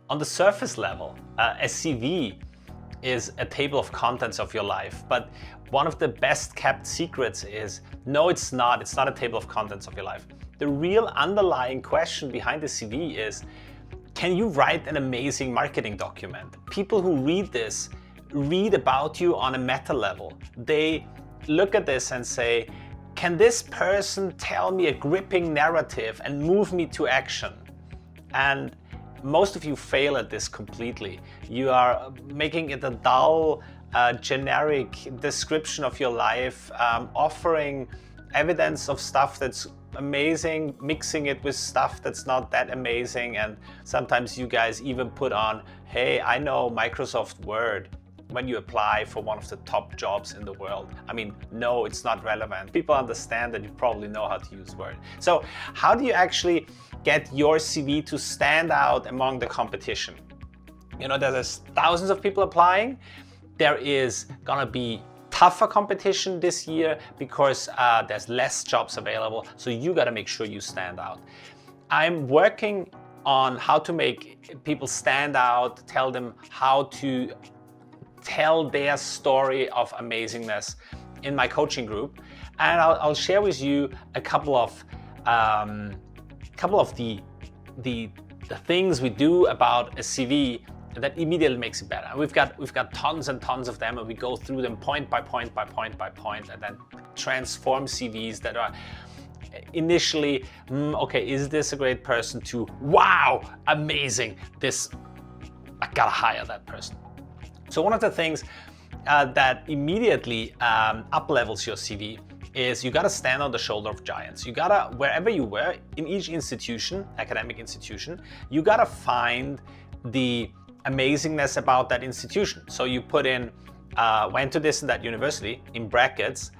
On the surface level, a CV is a table of contents of your life, but one of the best kept secrets is, no, it's not a table of contents of your life. The real underlying question behind the CV is, can you write an amazing marketing document? People who read this read about you on a meta level. They look at this and say, can this person tell me a gripping narrative and move me to action? And most of you fail at this completely. You are making it a dull, generic description of your life, offering evidence of stuff that's amazing, mixing it with stuff that's not that amazing, and sometimes you guys even put on, hey, I know Microsoft Word, when you apply for one of the top jobs in the world. I mean, no, it's not relevant. People understand that you probably know how to use Word. So how do you actually get your CV to stand out among the competition? You know, there's thousands of people applying. There is gonna be tougher competition this year because there's less jobs available. So you gotta make sure you stand out. I'm working on how to make people stand out, tell them how to tell their story of amazingness in my coaching group, and I'll share with you a couple of the things we do about a CV that immediately makes it better. We've got tons and tons of them, and we go through them point by point by point by point, and then transform CVs that are initially, okay, is this a great person, to wow, amazing, this, I gotta hire that person. So one of the things that immediately up-levels your CV is you gotta stand on the shoulder of giants. You gotta, wherever you were, in each institution, academic institution, you gotta find the amazingness about that institution. So you put in, went to this and that university, in brackets,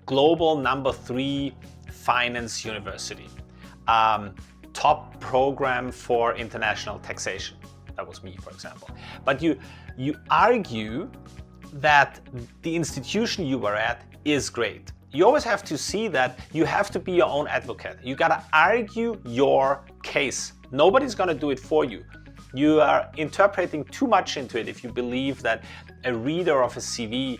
global #3 finance university, top program for international taxation. That was me, for example. But you argue that the institution you were at is great. You always have to see that you have to be your own advocate. You gotta argue your case. Nobody's gonna do it for you. You are interpreting too much into it if you believe that a reader of a CV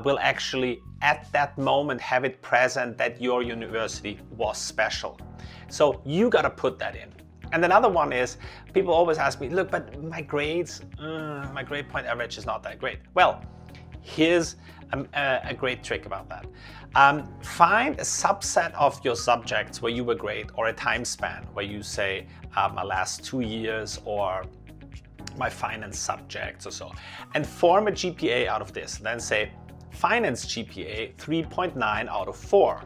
will actually at that moment have it present that your university was special. So you gotta put that in. And another one is, people always ask me, look, but my grades, my grade point average is not that great. Well, here's a great trick about that. Find a subset of your subjects where you were great, or a time span where you say my last 2 years or my finance subjects or so, and form a GPA out of this. Then say finance GPA 3.9 out of 4,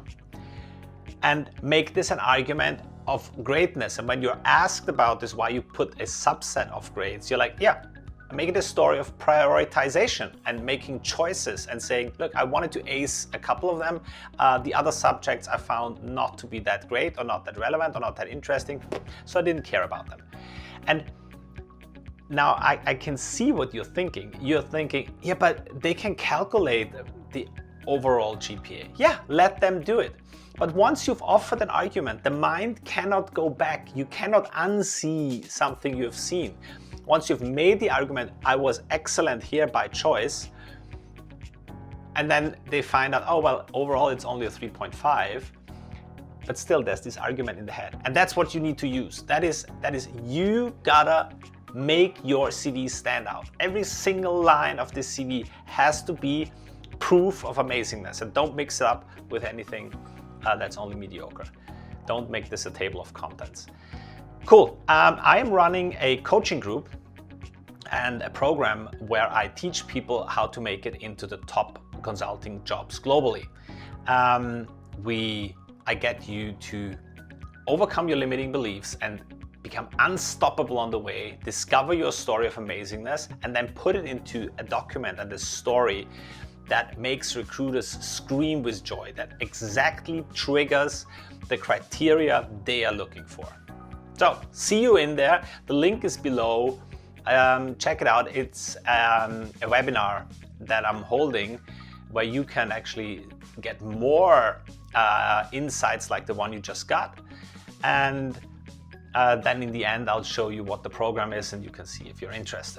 and make this an argument of greatness. And when you're asked about this, why you put a subset of grades, you're like, yeah, make it a story of prioritization and making choices and saying, look, I wanted to ace a couple of them. The other subjects I found not to be that great, or not that relevant, or not that interesting, so I didn't care about them. And now I can see what you're thinking. You're thinking, yeah, but they can calculate the overall GPA. Yeah, let them do it. But once you've offered an argument, the mind cannot go back. You cannot unsee something you've seen. Once you've made the argument, I was excellent here by choice, and then they find out, oh, well, overall it's only a 3.5, but still there's this argument in the head. And that's what you need to use. That is you gotta make your CV stand out. Every single line of this CV has to be proof of amazingness, and don't mix it up with anything that's only mediocre. Don't make this a table of contents. Cool. I am running a coaching group and a program where I teach people how to make it into the top consulting jobs globally. I get you to overcome your limiting beliefs and become unstoppable on the way, discover your story of amazingness, and then put it into a document and a story that makes recruiters scream with joy, that exactly triggers the criteria they are looking for. So, see you in there. The link is below. Check it out. It's a webinar that I'm holding where you can actually get more insights like the one you just got. And then in the end I'll show you what the program is and you can see if you're interested.